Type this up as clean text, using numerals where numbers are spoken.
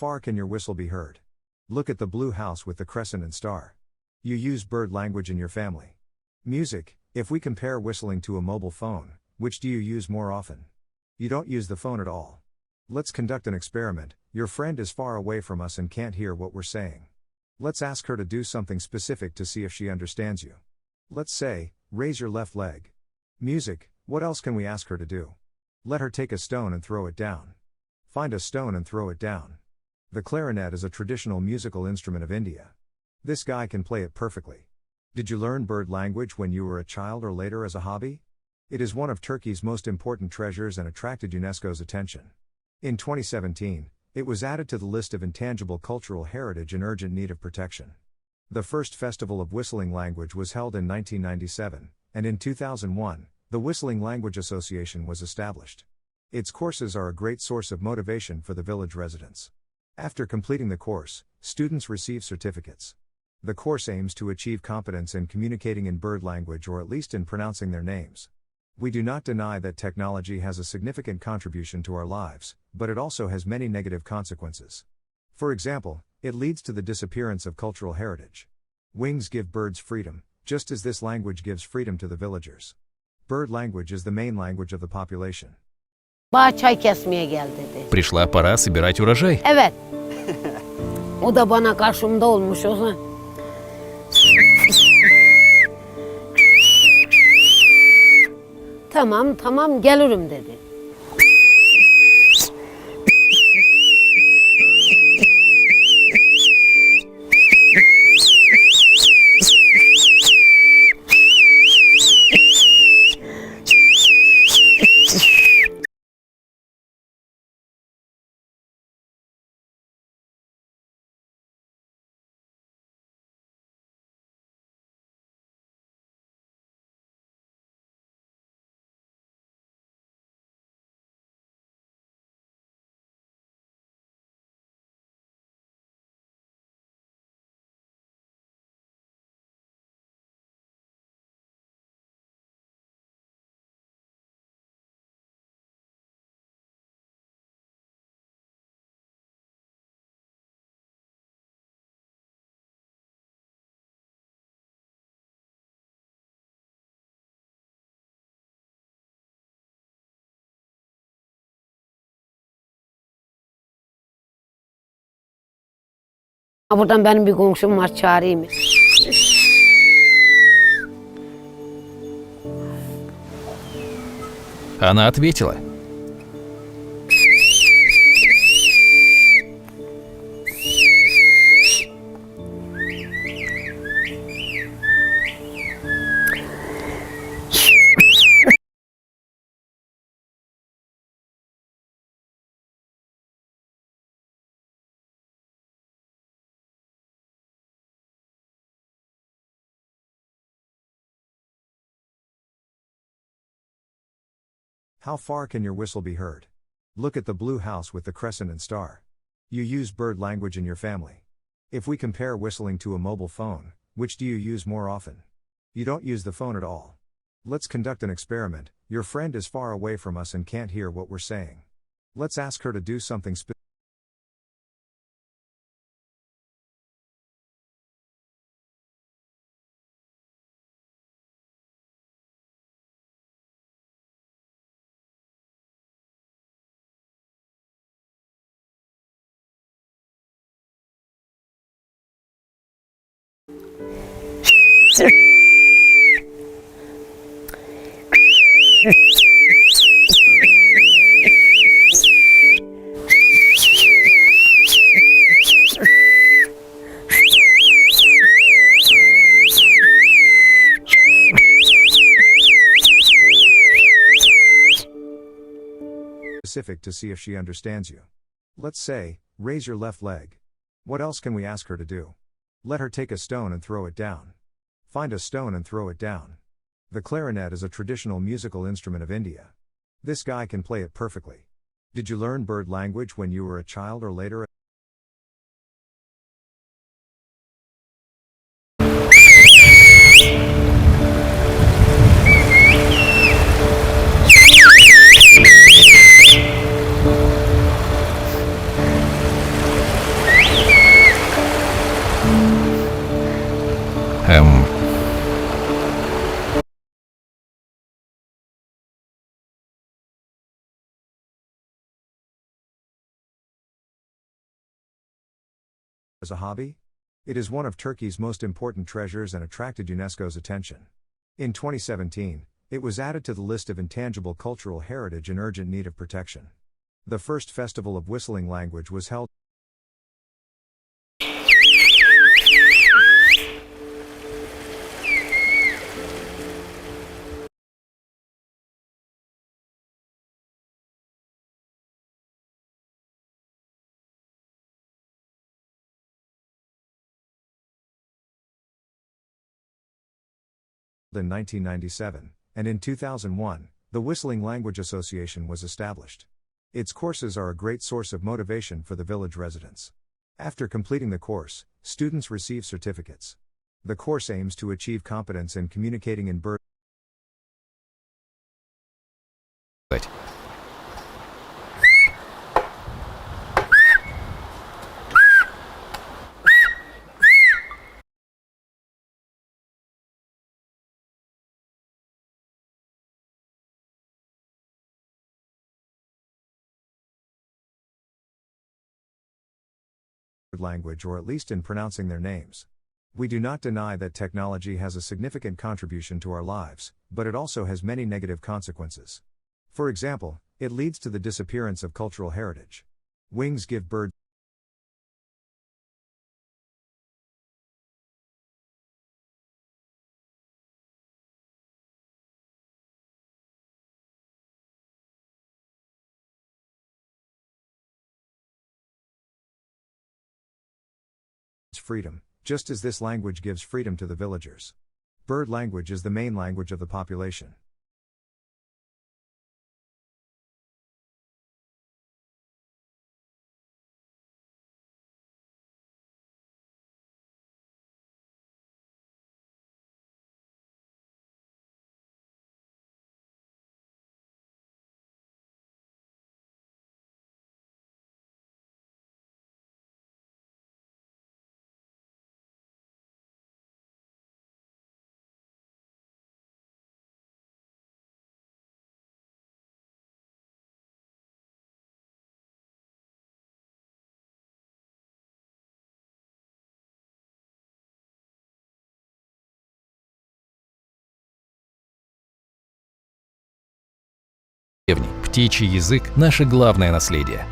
far can your whistle be heard? Look at the blue house with the crescent and star. You use bird language in your family. Music, if we compare whistling to a mobile phone, which do you use more often? You don't use the phone at all. Let's conduct an experiment. Your friend is far away from us and can't hear what we're saying. Let's ask her to do something specific to see if she understands you. Let's say, raise your left leg. Music, what else can we ask her to do? Let her take a stone and throw it down. Find a stone and throw it down. The clarinet is a traditional musical instrument of India. This guy can play it perfectly. Did you learn bird language when you were a child or later as a hobby? It is one of Turkey's most important treasures and attracted UNESCO's attention. In 2017, it was added to the list of intangible cultural heritage in urgent need of protection. The first festival of whistling language was held in 1997, and in 2001, the Whistling Language Association was established. Its courses are a great source of motivation for the village residents. After completing the course, students receive certificates. The course aims to achieve competence in communicating in bird language or at least in pronouncing their names. We do not deny that technology has a significant contribution to our lives, but it also has many negative consequences. For example, it leads to the disappearance of cultural heritage. Wings give birds freedom, just as this language gives freedom to the villagers. Bird language is the main language of the population. Bana çay kesmeye gel dedi. Пришла пора собирать урожай. Evet. O da bana karşımda olmuş o zaman. Tamam tamam gelirim dedi. Buradan benim bir komşum var, çağırayım. Она ответила. How far can your whistle be heard? Look at the blue house with the crescent and star. You use bird language in your family. If we compare whistling to a mobile phone, which do you use more often? You don't use the phone at all. Let's conduct an experiment. Your friend is far away from us and can't hear what we're saying. Let's ask her to do something specific. Specific to see if she understands you. Let's say, raise your left leg. What else can we ask her to do? Let her take a stone and throw it down. Find a stone and throw it down. The clarinet is a traditional musical instrument of India. This guy can play it perfectly. Did you learn bird language when you were a child or later? Эм... As a hobby? It is one of Turkey's most important treasures and attracted UNESCO's attention. In 2017, it was added to the list of intangible cultural heritage in urgent need of protection. The first festival of whistling language was held in 1997, and in 2001, the Whistling Language Association was established. Its courses are a great source of motivation for the village residents. After completing the course, students receive certificates. The course aims to achieve competence in communicating in bird language, or at least in pronouncing their names. We do not deny that technology has a significant contribution to our lives, but it also has many negative consequences. For example, it leads to the disappearance of cultural heritage. Wings give birds freedom, just as this language gives freedom to the villagers. Bird language is the main language of the population. Птичий язык – наше главное наследие.